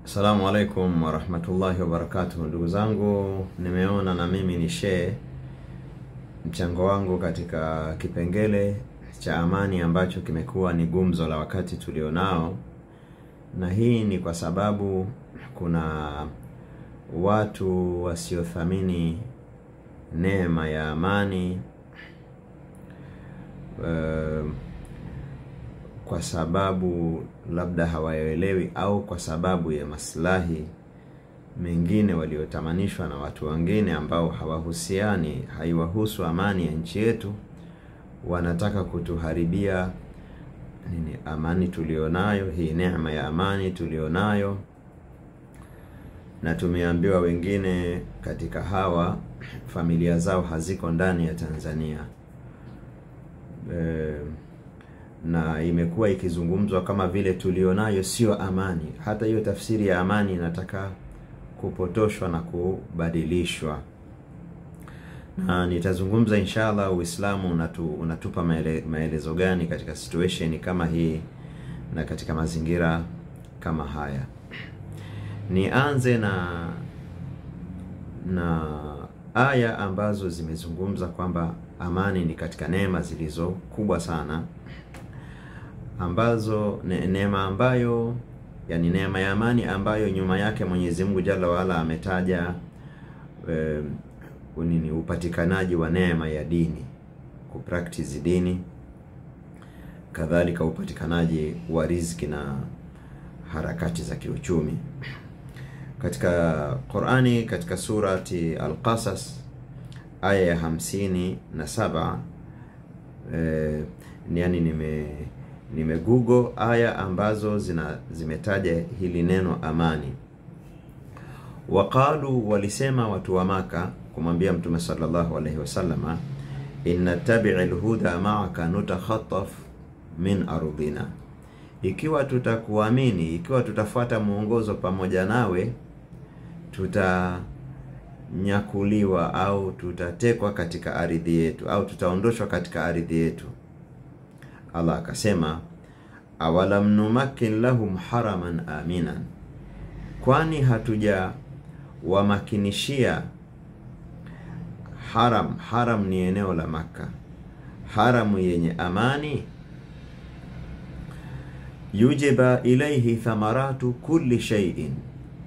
Assalamu alaikum wa rahmatullahi wa barakatuh. Ndugu zangu, nimeona na mimi ni share mchango wangu katika kipengele cha amani ambacho kimekuwa ni gumzo la wakati tulionao, na hii ni kwa sababu kuna watu wasiothamini neema ya amani kwa sababu labda hawaelewi au kwa sababu ya maslahi mengine waliotamanishwa na watu wengine ambao hawahusiani, haiwahusu amani ya nchi yetu. Wanataka kutuharibia amani tulionayo, hii neema ya amani tulionayo. Na tumeambiwa wengine katika hawa familia zao haziko ndani ya Tanzania, na imekuwa ikizungumzwa kama vile tulionayo sio amani. Hata hiyo tafsiri ya amani inataka kupotoshwa na kubadilishwa, na nitazungumza inshallah Uislamu unatupa maelezo gani katika situation kama hii na katika mazingira kama haya. Nianze na aya ambazo zimezungumza kwamba amani ni katika neema zilizo kubwa sana, ambazo neema ambayo yani neema ya amani ambayo nyuma yake Mwenyezi Mungu Jalla waala ametaja upatikanaji wa neema ya dini, kupractice dini, kadhalika upatikanaji wa riziki na harakati za kiuchumi. Katika Qur'ani, katika surati Al-Qasas aya ya 57, yani Google aya ambazo zimetaja hili neno amani. Waqalu, walisema watu wa Maka kumwambia Mtume sallallahu alayhi wasallama, inna tabi'il huda ma'aka nutakhattaf min ardina, ikiwa tutakuamini, ikiwa tutafuata muongozo pamoja nawe, tutanyakuliwa au tutatekwa katika ardhi yetu, au tutaondoshwa katika ardhi yetu. Allah akasema, awalam numakkin lahum haraman aminan, kwani hatuja wamakinishia haram ni eneo la Makka, haramu yenye amani, yujiba ilayhi thamaratu kulli shay'in,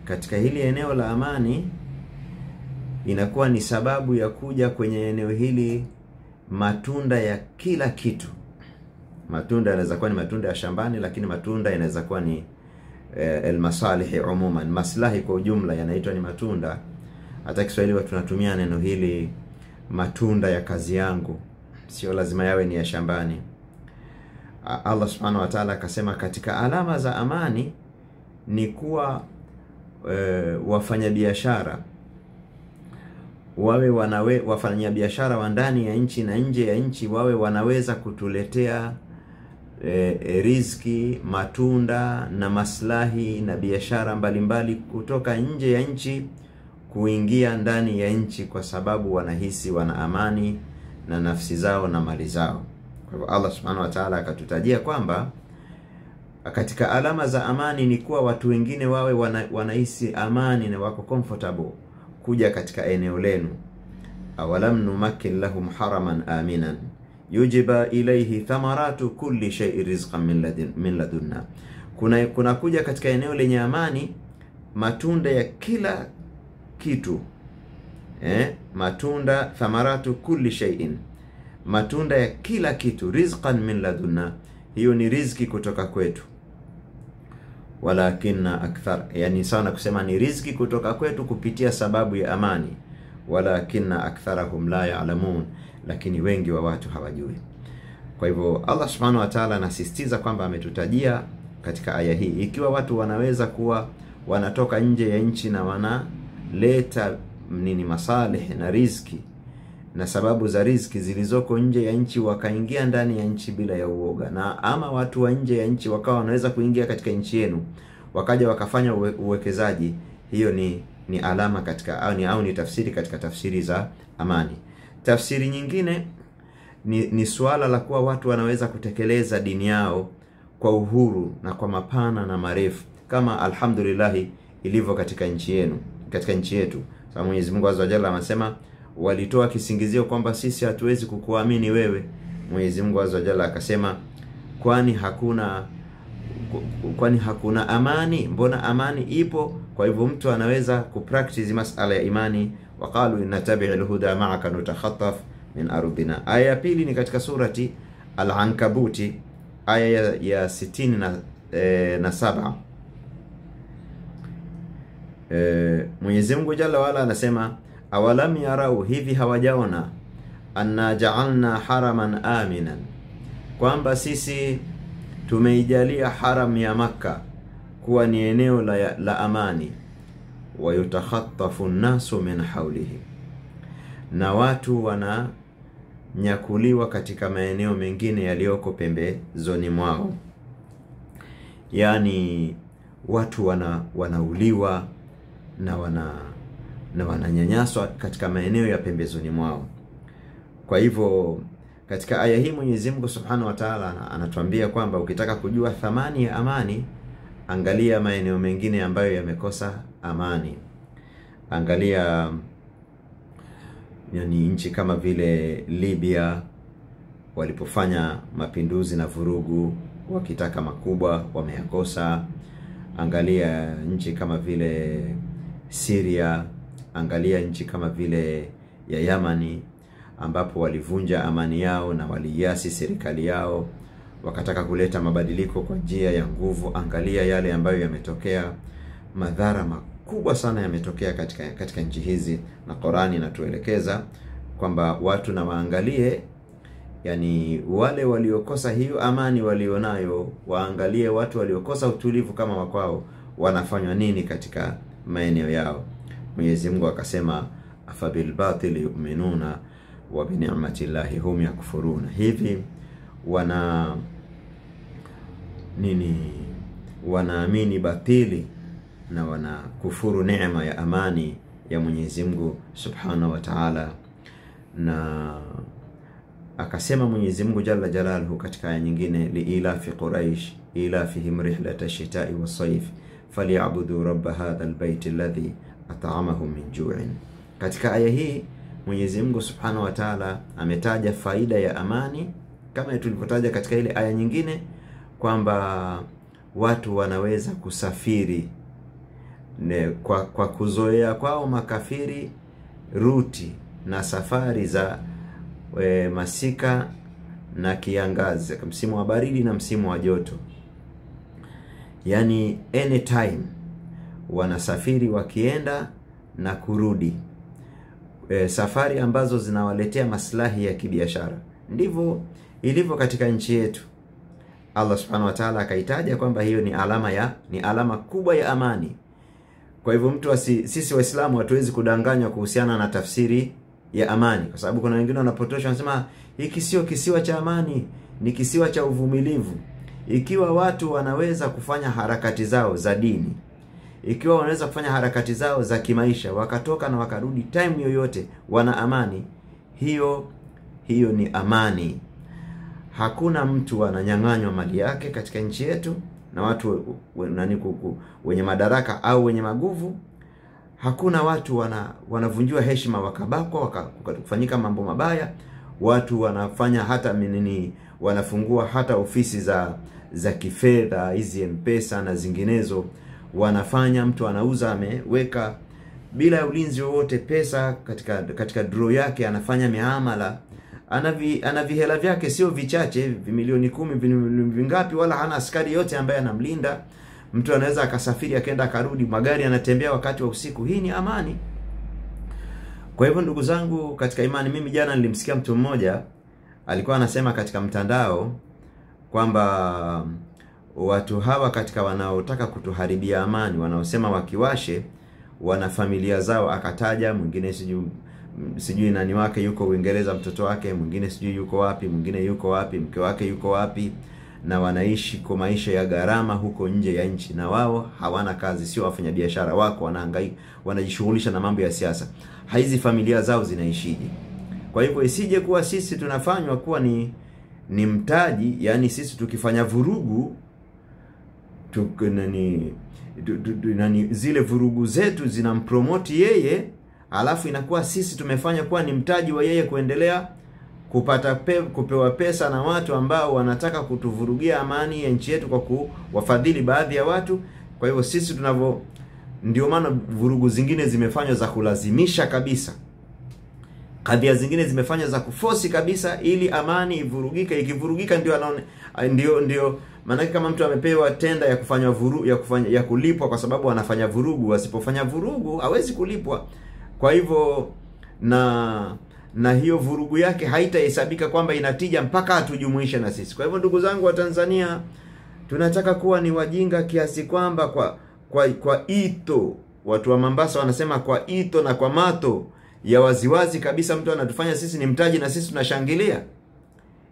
katika hili eneo la amani inakuwa ni sababu ya kuja kwenye eneo hili matunda ya kila kitu. Matunda yanaweza kuwa ni matunda ya shambani, lakini matunda yanaweza kuwa ni almasalihi umuman, maslahi kwa ujumla yanaitwa ni matunda. Hata Kiswahili watu tunatumia neno hili, matunda ya kazi yangu, sio lazima yawe ni ya shambani. Allah subhanahu wa ta'ala akasema katika alama za amani ni kuwa wafanyabiashara wawe wafanyabiashara wa ndani ya nchi na nje ya nchi wawe wanaweza kutuletea riziki, matunda na maslahi na biashara mbalimbali kutoka nje ya nchi kuingia ndani ya nchi, kwa sababu wanahisi wana amani na nafsi zao na mali zao. Kwa hivyo Allah subhanahu wa ta'ala akatutajia kwamba katika alama za amani ni kuwa watu wengine wawe wanahisi amani na wako comfortable kuja katika eneo lenu. Awalam numakkin lahum haraman aminan yujiba ilayhi thamaratu kulli shay'in rizqan min ladunna, kuna kuja katika eneo lenye amani matunda ya kila kitu, matunda, thamaratu kulli shay'in, matunda ya kila kitu, rizqan min ladunna, hiyo ni riziki kutoka kwetu. Walakinna akthar, yani sana kusema ni riziki kutoka kwetu kupitia sababu ya amani. Walakinna aktharahum la ya'lamun, lakini wengi wa watu hawajui. Kwa hivyo Allah subhanahu wa ta'ala anasisitiza kwamba ametutajia katika aya hii, ikiwa watu wanaweza kuwa wanatoka nje ya nchi na wanaleta masalih na riziki na sababu za riziki zilizoko nje ya nchi wakaingia ndani ya nchi bila ya uoga, na ama watu wa nje ya nchi wakawa wanaweza kuingia katika nchi yenu wakaja wakafanya uwekezaji, hiyo ni alama katika au ni tafsiri katika tafsiri za amani. Tafsiri nyingine ni suala la kuwa watu wanaweza kutekeleza dini yao kwa uhuru na kwa mapana na marefu, kama alhamdulillah ilivyo katika nchi yenu, katika nchi yetu. Sababu Mwenyezi Mungu Azza wa Jalla anasema walitoa kisingizio kwamba sisi hatuwezi kukuamini wewe. Mwenyezi Mungu Azza wa Jalla akasema kwani hakuna amani? Mbona amani ipo? Kwa hivyo mtu anaweza kupractice masala ya imani. Waqalu inna tabi'il huda ma'aka nutakhattaf min ardina. Aya ya pili ni katika surati Al-Ankabuti aya ya 67. Mwenyezi Mungu Jalla wala anasema awalam yarau, hivi hawajaona, anna ja'alna haraman aminan, kwamba sisi tumeijalia haram ya Makka kuwa ni eneo la amani. Wa yutakhattafu an-nasu min hawlihi, na watu wananyakuliwa katika maeneo mengine yaliyoko pembezoni mwao. Yani watu wanauliwa na wananyanyaswa katika maeneo ya pembezoni mwao. Kwa hivyo katika aya hii Mwenyezi Mungu Subhanahu wa Ta'ala anatuambia kwamba ukitaka kujua thamani ya amani, angalia maeneo mengine ambayo yamekosa amani. Angalia yani nchi kama vile Libya walipofanya mapinduzi na vurugu wakitaka makubwa, wameyakosa. Angalia nchi kama vile Syria, angalia nchi kama vile ya Yamani ambapo walivunja amani yao na waliasi serikali yao, wakataka kuleta mabadiliko kwa njia ya nguvu. Angalia yale ambayo yametokea, madhara makubwa sana yametokea katika nchi hizi, na Qur'ani inatuelekeza kwamba watu na waangalie, yani wale waliokosa hiyo amani walionayo, waangalie watu waliokosa utulivu kama wakwao wanafanywa nini katika maeneo yao. Mwenyezi Mungu akasema afabil batil yu'minuna wa bi ni'mati llahi hum yakfuruna, hivi wanaamini batili na wanakufuru neema ya amani ya Mwenyezi Mungu Subhanahu wa Ta'ala. Na akasema Mwenyezi Mungu Jalla Jalaluhu katika aya nyingine, liilafi Quraish ilafihim rihlata ash-shita'i was-sayf falyabudu rabb hadha al-bayt alladhi at'amahum min ju'in. Katika aya hii Mwenyezi Mungu Subhanahu wa Ta'ala ametaja faida ya amani kama tulivyotaja katika ile aya nyingine, kwamba watu wanaweza kusafiri kwa kuzoea kwao makafiri ruti na safari za masika na kiangazi, msimu wa baridi na msimu wa joto. Yani anytime wanasafiri wakienda na kurudi, safari ambazo zinawaletea maslahi ya kibiashara. Ndivyo ilivyo katika nchi yetu. Allah Subhanahu wa Ta'ala akaitaja kwamba hiyo ni alama kubwa ya amani. Kwa hivyo sisi Waislamu hatuwezi kudanganywa kuhusiana na tafsiri ya amani, kwa sababu kuna wengine wanapotosha, wanasema hiki sio kisiwa cha amani, ni kisiwa cha uvumilivu. Ikiwa watu wanaweza kufanya harakati zao za dini, ikiwa wanaweza kufanya harakati zao za kimaisha, wakatoka na wakarudi time yoyote, wana amani, hiyo ni amani. Hakuna mtu ananyang'anywa mali yake katika nchi yetu na watu wenye madaraka au wenye maguvu. Hakuna watu wanavunjiwa heshima, wakabakwa, wakafanyika mambo mabaya. Watu wanafanya hata wanafungua hata ofisi za kifedha, hizi M-Pesa na zinginezo. Wanafanya, mtu anauza, ameweka bila ulinzi wowote pesa katika draw yake, anafanya miamala, ana vihela vyake sio vichache, milioni 10 vingapi, wala hana askari yote ambaye anamlinda. Mtu anaweza akasafiri akaenda akarudi, magari anatembea wakati wa usiku. Hii ni amani. Kwa hivyo ndugu zangu katika imani, mimi jana nilimsikia mtu mmoja alikuwa anasema katika mtandao kwamba watu hawa katika wanaotaka kutuharibia amani, wanaosema wakiwashe, wana familia zao. Akataja mwingine sijui nani wake yuko Uingereza, mtoto wake mwingine sijui yuko wapi, mwingine yuko wapi, mke wake yuko wapi, na wanaishi kwa maisha ya gharama huko nje ya nchi, na wao hawana kazi, sio wafanyabiashara, wako wanahangaika, wanajishughulisha na mambo ya siasa. Hizi familia zao zinaishije? Kwa hivyo isije kuwa sisi tunafanywa kuwa ni mtaji, yani sisi tukifanya vurugu zile vurugu zetu zinampromoti yeye, alafu inakuwa sisi tumefanya kuwa ni mtaji wa yeye kuendelea kupewa pesa na watu ambao wanataka kutuvurugia amani ya nchi yetu kwa kuwafadhili baadhi ya watu. Kwa hivyo sisi ndio maana vurugu zingine zimefanywa za kulazimisha kabisa, kadhia zingine zimefanywa za kuforce kabisa ili amani ivurugike. Ikivurugika ndio maana kama mtu amepewa tenda ya kufanya ya kulipwa kwa sababu anafanya vurugu, asipofanya vurugu hawezi kulipwa. Kwa hivyo na hiyo vurugu yake haitahesabika kwamba inatija mpaka atujumuishe na sisi. Kwa hivyo ndugu zangu wa Tanzania, tunataka kuwa ni wajinga kiasi kwamba kwa ito, watu wa Mombasa wanasema kwa ito na kwa mato ya waziwazi kabisa mtu anatufanya sisi ni mtaji na sisi tunashangilia.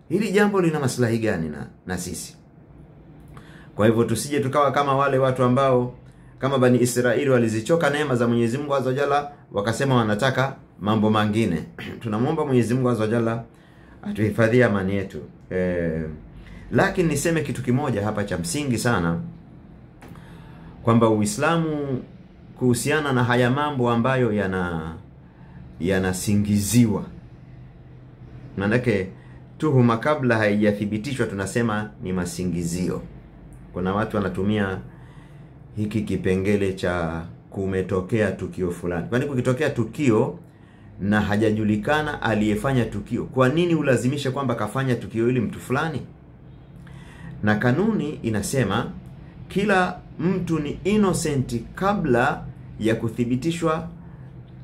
Hili jambo lina maslahi gani na sisi? Kwa hivyo tusije tukawa kama wale watu ambao kama Bani Israeli walizichoka neema za Mwenyezi Mungu Azza wa Jalla wakasema wanataka mambo mengine. Tunamuomba Mwenyezi Mungu Azza wa Jalla atuhifadhie amani yetu. Lakini niseme kitu kimoja hapa cha msingi sana, kwamba Uislamu kuhusiana na haya mambo ambayo yanasingiziwa, manake tuhuma kabla haijathibitishwa tunasema ni masingizio. Kuna watu wanatumia hiki kipengele cha kumetokea tukio fulani. Kwani kukitokea tukio na hajajulikana aliyefanya tukio, kwa nini ulazimishe kwamba kafanya tukio hili mtu fulani? Na kanuni inasema kila mtu ni innocent kabla ya kuthibitishwa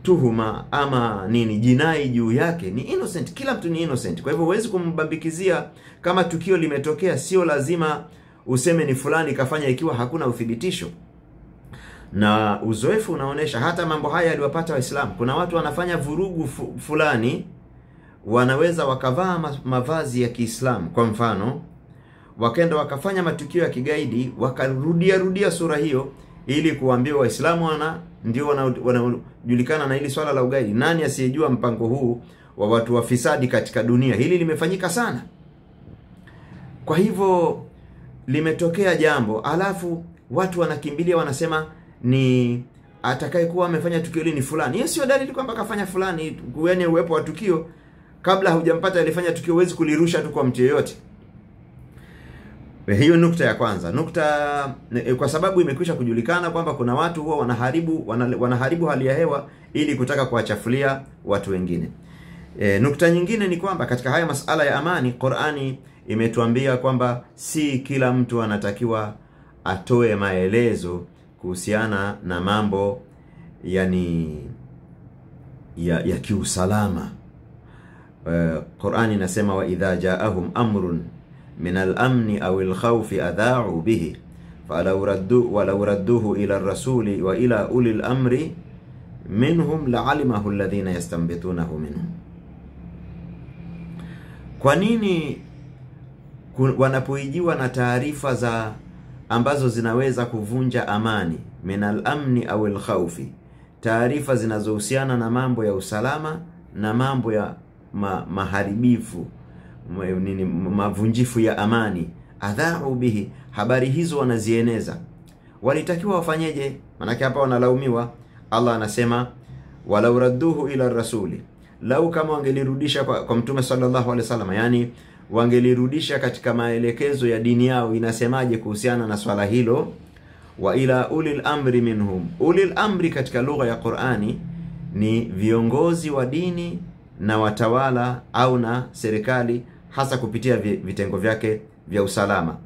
tuhuma ama jinai juu yake. Ni innocent, kila mtu ni innocent. Kwa hivyo huwezi kumbambikizia kama tukio limetokea, sio lazima useme ni fulani kafanya ikiwa hakuna uthibitisho. Na uzoefu unaonesha hata mambo haya yaliwapata Waislamu. Kuna watu wanafanya vurugu fulani, wanaweza wakavaa mavazi ya Kiislamu kwa mfano, wakaenda wakafanya matukio ya kigaidi, wakarudia sura hiyo ili kuambia Waislamu ndio wanajulikana na hili swala la ugaidi. Nani asiyejua mpango huu wa watu wafisadi katika dunia? Hili limefanyika sana. Kwa hivyo limetokea jambo, alafu watu wanakimbilia wanasema ni atakayekuwa amefanya tukio hili ni fulani. Hiyo sio dalili kwamba kafanya fulani. Kuene uwepo wa tukio kabla hujampata alifanya tukio, huwezi kulirusha tu kwa mtu yeyote. Hiyo nukta ya kwanza. Kwa sababu imekwisha kujulikana kwamba kuna watu huwa wanaharibu hali ya hewa ili kutaka kuwachafulia watu wengine. Nukta nyingine ni kwamba katika haya masala ya amani, Qur'ani imetuambia kwamba si kila mtu anatakiwa atoe maelezo kuhusiana na mambo ya kiusalama. Qur'ani inasema wa idha ja'ahum amrun min al-amni aw al-khawfi adha'u bihi walau radduhu ila ar-rasuli wa ila uli al-amri minhum la'alimahu alladhina yastanbitunahu minhum. Kwa nini wanapoijiwa na taarifa ambazo zinaweza kuvunja amani, min al-amni aw al-khawfi, taarifa zinazohusiana na mambo ya usalama na mambo ya maharibifu, mavunjifu ya amani, adha'u bihi, habari hizo wanazieneza, walitakiwa wafanyeje? Manake hapa wanalaumiwa. Allah anasema walau radduhu ila rasuli, lau kama wangelirudisha kwa Mtume sallallahu alaihi wasallam, yani wangelirudisha katika maelekezo ya dini yao inasemaje kuhusiana na swala hilo, wa ila ulil amri minhum. Ulil amri katika lugha ya Qur'ani ni viongozi wa dini na watawala au na serikali, hasa kupitia vitengo vyake vya usalama.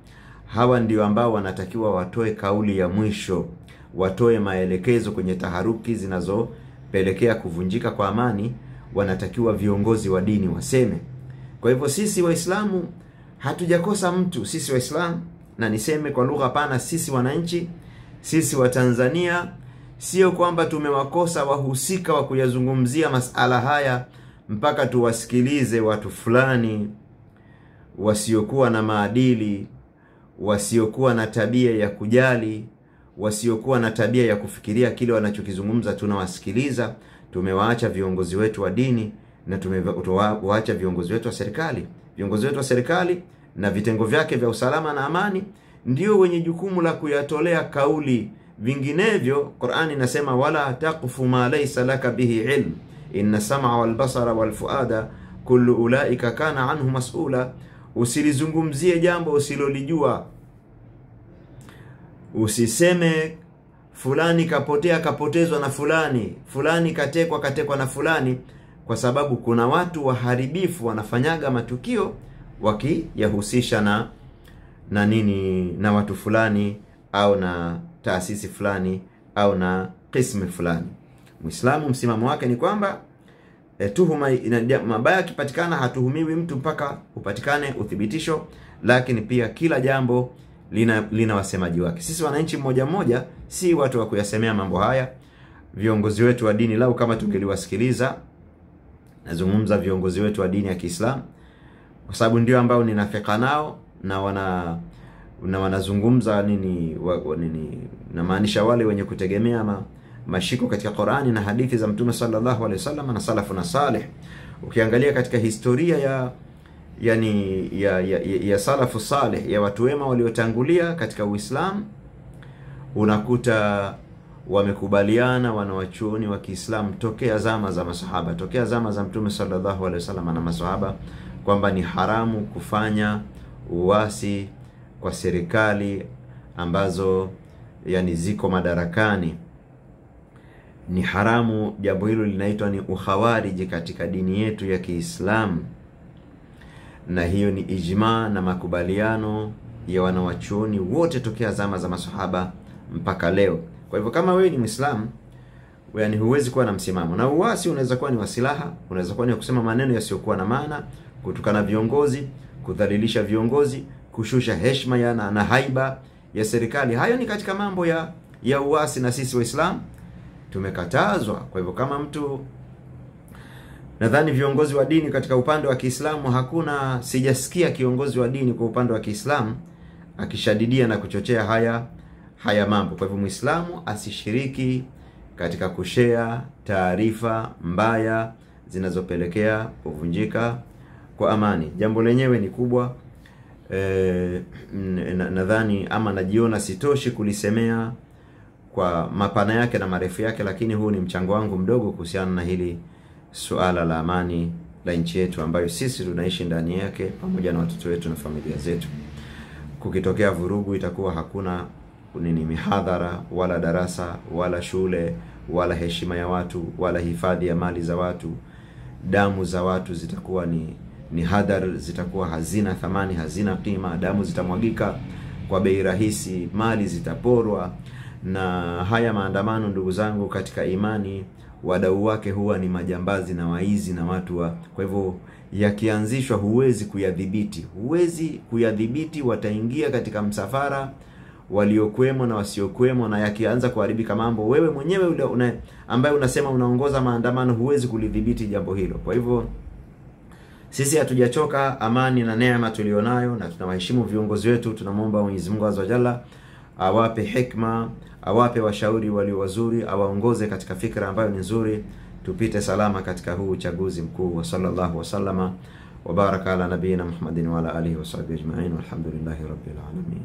Hawa ndio ambao wanatakiwa watoe kauli ya mwisho, watoe maelekezo kwenye taharuki zinazopelekea kuvunjika kwa amani. Wanatakiwa viongozi wa dini waseme. Kwa hivyo sisi Waislamu hatujakosa mtu. Sisi Waislamu, na niseme kwa lugha pana, sisi wananchi, sisi wa Tanzania, sio kwamba tumewakosa wahusika wa kuyazungumzia masala haya mpaka tuwasikilize watu fulani wasiokuwa na maadili, wasiokuwa na tabia ya kujali, wasiokuwa na tabia ya kufikiria kile wanachokizungumza. Tunawasikiliza. Tumewaacha viongozi wetu wa dini na tumewaacha viongozi wetu wa serikali. Viongozi wetu wa serikali na vitengo vyake vya usalama na amani ndio wenye jukumu la kuyatolea kauli. Vinginevyo Qur'ani inasema wala taqfu ma laysa laka bihi ilm inna sam'a wal basara wal fuada kullu ulaika kana anhu mas'ula. Usilizungumzie jambo usilolijua. Usiseme fulani kapotea kapotezwa na fulani, fulani katekwa na fulani, kwa sababu kuna watu waharibifu wanafanyaga matukio wakiyahusisha na nini, na watu fulani au na taasisi fulani au na qismi fulani. Muislamu msimamo wake ni kwamba tuhuma mabaya kipatikana hatuhumiwi mtu mpaka upatikane uthibitisho, lakini pia kila jambo lina wasemaji wake. Sisi wananchi mmoja mmoja si watu wa kuyasemea mambo haya. Viongozi wetu wa dini lau kama tungeliwasikiliza, nazungumza viongozi wetu wa dini ya Kiislamu kwa sababu ndio ambao ninafika nao na wanazungumza nini na maanisha wale wenye kutegemea mashiko katika Qur'ani na hadithi za Mtume sallallahu alaihi wasallam na salafu na salih. Ukiangalia katika historia ya salafu salih, ya watu wema waliotangulia katika Uislamu, unakuta wamekubaliana wanawachuoni wa Kiislamu tokea zama za masahaba, tokea zama za Mtume sallallahu alaihi wasallam na masahaba, kwamba ni haramu kufanya uasi kwa serikali ambazo ziko madarakani. Ni haramu. Jambo hilo linaitwa ni ukhawariji katika dini yetu ya Kiislamu, na hiyo ni ijma na makubaliano ya wanawachuoni wote tokea zama za masahaba mpaka leo. Kwa hivyo kama wewe ni Muislamu, huwezi kuwa na msimamo. Na uasi unaweza kuwa ni wasilaha, unaweza kuwa ni kusema maneno yasiyokuwa na maana, kutukana viongozi, kudhalilisha viongozi, kushusha heshima na haiba ya serikali. Hayo ni katika mambo ya uasi, na sisi Waislamu tumekatazwa. Kwa hivyo kama mtu, nadhani viongozi wa dini katika upande wa Kiislamu sijasikia kiongozi wa dini kwa upande wa Kiislamu akishadidia na kuchochea haya mambo. Kwa hivyo Muislamu asishiriki katika kushare taarifa mbaya zinazopelekea kuvunjika kwa amani. Jambo lenyewe ni kubwa. Nadhani ama najiona sitoshi kulisemea kwa mapana yake na marefu yake, lakini huu ni mchango wangu mdogo kuhusiana na hili suala la amani la nchi yetu ambayo sisi tunaishi ndani yake pamoja na watoto wetu na familia zetu. Kukitokea vurugu, itakuwa hakuna mihadhara wala darasa wala shule wala heshima ya watu wala hifadhi ya mali za watu. Damu za watu zitakuwa ni hadar, zitakuwa hazina thamani, hazina kima. Damu zitamwagika kwa bei rahisi, mali zitaporwa. Na haya maandamano, ndugu zangu katika imani, wadau wake huwa ni majambazi na waizi na watu kwa hivyo yakianzishwa huwezi kuyadhibiti. Wataingia katika msafara waliokuwemo na wasiokuwemo, na yakianza kuharibika mambo, wewe mwenyewe ambaye unasema unaongoza maandamano huwezi kulidhibiti jambo hilo. Kwa hivyo sisi hatujachoka amani na neema tulionayo, na tunawaheshimu viongozi wetu. Tunamuomba Mwenyezi Mungu Azza wa Jalla awape hikma, awape washauri walio wazuri, awaongoze katika fikra ambayo ni nzuri, tupite salama katika huu uchaguzi mkuu. Wa sallallahu wasallama wa baraka ala nabiyina Muhammadin wa ala alihi wa sahbihi ajma'in, walhamdulillahi rabbil alamin.